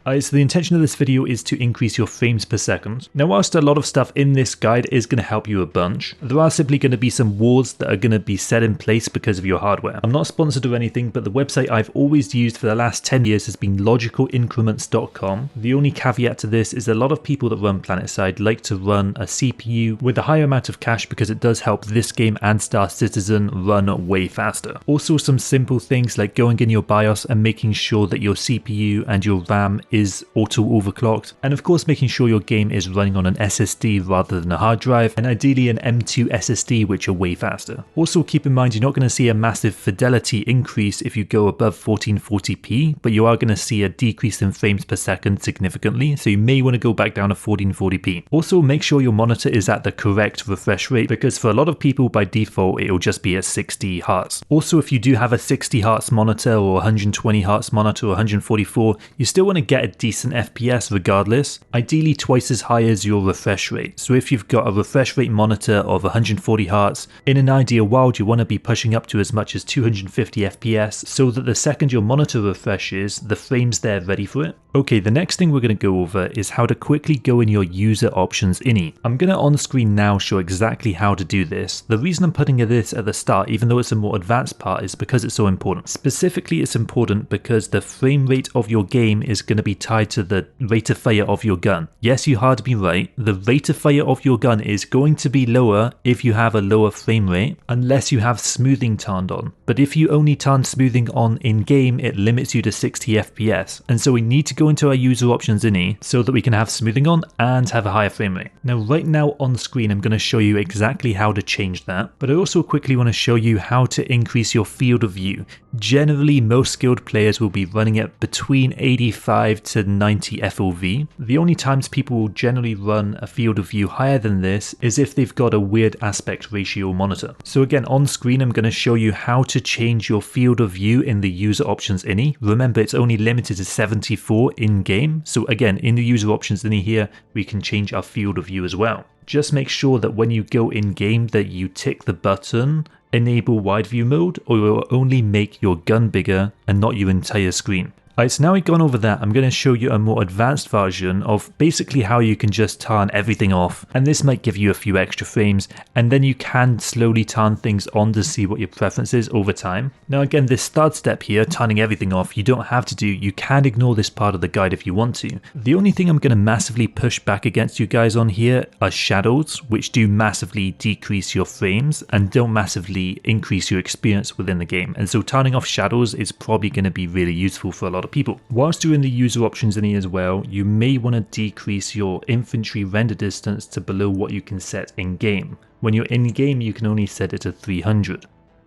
So the intention of this video is to increase your frames per second. Now whilst a lot of stuff in this guide is going to help you a bunch, there are simply going to be some walls that are going to be set in place because of your hardware. I'm not sponsored or anything, but the website I've always used for the last 10 years has been logicalincrements.com. The only caveat to this is a lot of people that run Planetside like to run a CPU with a higher amount of cache because it does help this game and Star Citizen run way faster. Also some simple things like going in your BIOS and making sure that your CPU and your RAM is auto overclocked, and of course making sure your game is running on an SSD rather than a hard drive, and ideally an M2 SSD, which are way faster. Also keep in mind you're not going to see a massive fidelity increase if you go above 1440p, but you are going to see a decrease in frames per second significantly, so you may want to go back down to 1440p. Also make sure your monitor is at the correct refresh rate, because for a lot of people by default it'll just be at 60 Hz. Also if you do have a 60 Hz monitor or 120 Hz monitor or 144, you still want to get a decent FPS regardless, ideally twice as high as your refresh rate. So if you've got a refresh rate monitor of 140 Hz, in an ideal world you want to be pushing up to as much as 250 FPS so that the second your monitor refreshes, the frames there ready for it. Okay, the next thing we're going to go over is how to quickly go in your user options ini. I'm going to on screen now show exactly how to do this. The reason I'm putting this at the start, even though it's a more advanced part, is because it's so important. Specifically it's important because the frame rate of your game is going to be tied to the rate of fire of your gun. Yes, you heard me right, the rate of fire of your gun is going to be lower if you have a lower frame rate, unless you have smoothing turned on. But if you only turn smoothing on in game, it limits you to 60 FPS, and so we need to go into our user options ini so that we can have smoothing on and have a higher frame rate. Now right now on screen I'm going to show you exactly how to change that, but I also quickly want to show you how to increase your field of view. Generally most skilled players will be running it between 85 to 90 FOV. The only times people will generally run a field of view higher than this is if they've got a weird aspect ratio monitor. So again on screen I'm going to show you how to change your field of view in the user options ini. Remember it's only limited to 74 in game, so again in the user options ini here we can change our field of view as well. Just make sure that when you go in game that you tick the button enable wide view mode, or it will only make your gun bigger and not your entire screen. Alright, so now we've gone over that, I'm going to show you a more advanced version of basically how you can just turn everything off, and this might give you a few extra frames, and then you can slowly turn things on to see what your preference is over time. Now again, this third step here, turning everything off, you don't have to do, you can ignore this part of the guide if you want to. The only thing I'm going to massively push back against you guys on here are shadows, which do massively decrease your frames and don't massively increase your experience within the game, and so turning off shadows is probably going to be really useful for a lot of people. Whilst you're in the user options in here as well, you may want to decrease your infantry render distance to below what you can set in game. When you're in game you can only set it to 300.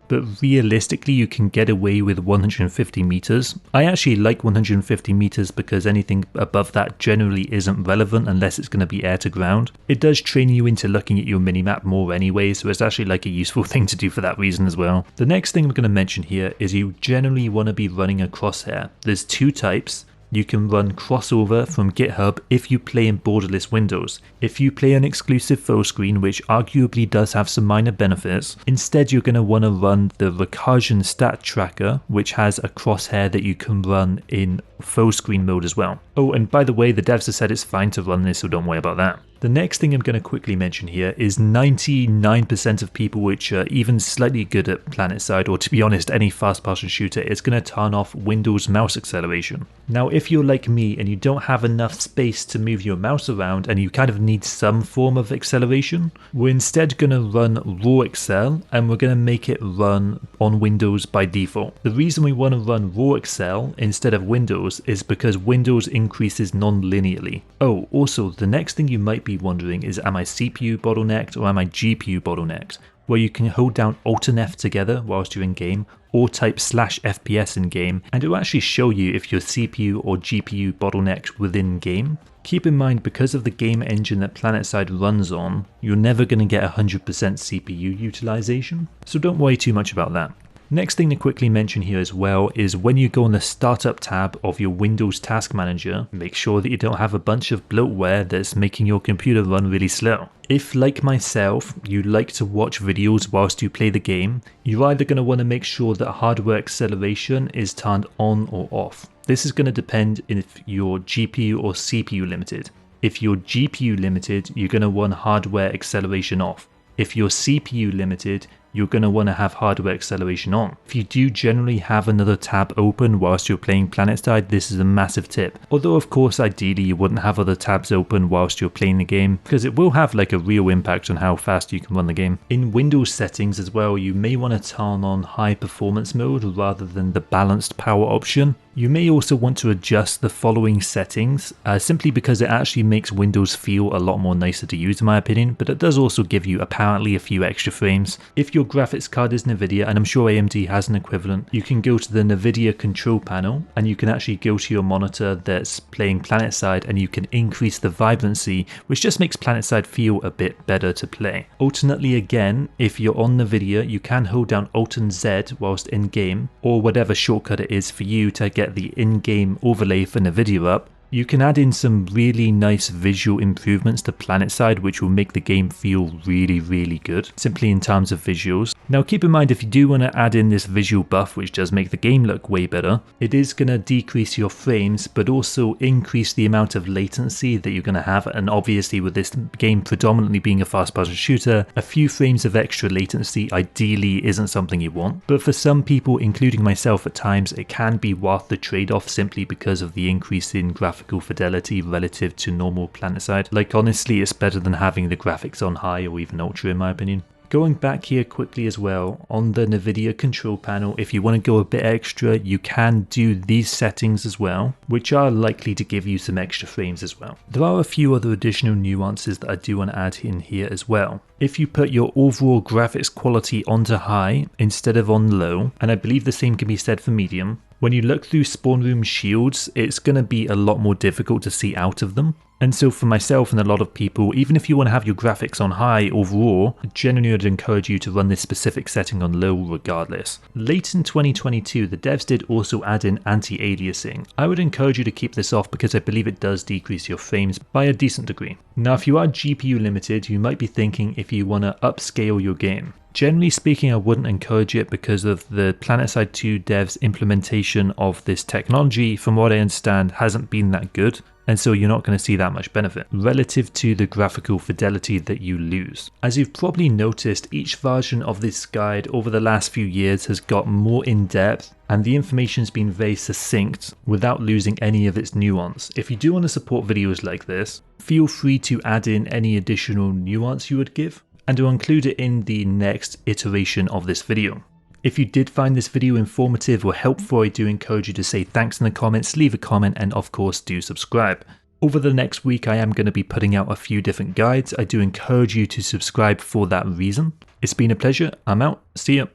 But realistically you can get away with 150 meters. I actually like 150 meters because anything above that generally isn't relevant unless it's going to be air to ground. It does train you into looking at your minimap more anyway, so it's actually like a useful thing to do for that reason as well. The next thing I'm going to mention here is you generally want to be running a crosshair. There's two types. You can run crossover from GitHub if you play in borderless windows. If you play an exclusive full screen, which arguably does have some minor benefits, instead you're going to want to run the recursion stat tracker, which has a crosshair that you can run in full screen mode as well. Oh, and by the way, the devs have said it's fine to run this, so don't worry about that. The next thing I'm going to quickly mention here is 99% of people which are even slightly good at Planetside, or to be honest any fast person shooter, is going to turn off Windows mouse acceleration. Now if you're like me and you don't have enough space to move your mouse around and you kind of need some form of acceleration, we're instead going to run raw excel and we're going to make it run on Windows by default. The reason we want to run raw excel instead of Windows is because Windows increases non-linearly. Oh, also the next thing you might be wondering is, am I CPU bottlenecked or am I GPU bottlenecked? Where you can hold down Alt and F together whilst you're in game, or type /FPS in game, and it will actually show you if your CPU or GPU bottlenecked within game. Keep in mind, because of the game engine that Planetside runs on, you're never going to get 100% CPU utilization, so don't worry too much about that. Next thing to quickly mention here as well is when you go on the startup tab of your Windows Task Manager, make sure that you don't have a bunch of bloatware that's making your computer run really slow. If, like myself, you like to watch videos whilst you play the game, you're either going to want to make sure that hardware acceleration is turned on or off. This is going to depend if you're GPU or CPU limited. If you're GPU limited, you're going to want hardware acceleration off. If you're CPU limited, you're going to want to have hardware acceleration on. If you do generally have another tab open whilst you're playing Planetside, this is a massive tip. Although of course ideally you wouldn't have other tabs open whilst you're playing the game, because it will have like a real impact on how fast you can run the game. In Windows settings as well, you may want to turn on high performance mode rather than the balanced power option. You may also want to adjust the following settings, simply because it actually makes Windows feel a lot more nicer to use in my opinion, but it does also give you apparently a few extra frames. If your graphics card is NVIDIA, and I'm sure AMD has an equivalent, you can go to the NVIDIA control panel and you can actually go to your monitor that's playing Planetside and you can increase the vibrancy, which just makes Planetside feel a bit better to play. Alternately again, if you're on NVIDIA, you can hold down Alt and Z whilst in game, or whatever shortcut it is for you to get the in-game overlay for NVIDIA up. You can add in some really nice visual improvements to Planetside which will make the game feel really good, simply in terms of visuals. Now keep in mind, if you do want to add in this visual buff which does make the game look way better, it is going to decrease your frames but also increase the amount of latency that you're going to have, and obviously with this game predominantly being a fast person shooter, a few frames of extra latency ideally isn't something you want. But for some people, including myself at times, it can be worth the trade-off simply because of the increase in graphical fidelity relative to normal Planetside. Like honestly, it's better than having the graphics on high or even ultra in my opinion. Going back here quickly as well, on the NVIDIA control panel, if you want to go a bit extra, you can do these settings as well, which are likely to give you some extra frames as well. There are a few other additional nuances that I do want to add in here as well. If you put your overall graphics quality onto high instead of on low, and I believe the same can be said for medium, when you look through spawn room shields, it's going to be a lot more difficult to see out of them. And so for myself and a lot of people, even if you want to have your graphics on high overall, generally I'd encourage you to run this specific setting on low regardless. Late in 2022, the devs did also add in anti-aliasing. I would encourage you to keep this off because I believe it does decrease your frames by a decent degree. Now if you are GPU limited, you might be thinking if you want to upscale your game. Generally speaking, I wouldn't encourage it because of the Planetside 2 devs implementation of this technology, from what I understand, hasn't been that good. And so you're not going to see that much benefit relative to the graphical fidelity that you lose. As you've probably noticed, each version of this guide over the last few years has got more in depth, and the information's been very succinct without losing any of its nuance. If you do want to support videos like this, feel free to add in any additional nuance you would give, and to include it in the next iteration of this video. If you did find this video informative or helpful, I do encourage you to say thanks in the comments, leave a comment, and of course do subscribe. Over the next week I am going to be putting out a few different guides. I do encourage you to subscribe for that reason. It's been a pleasure. I'm out. See ya.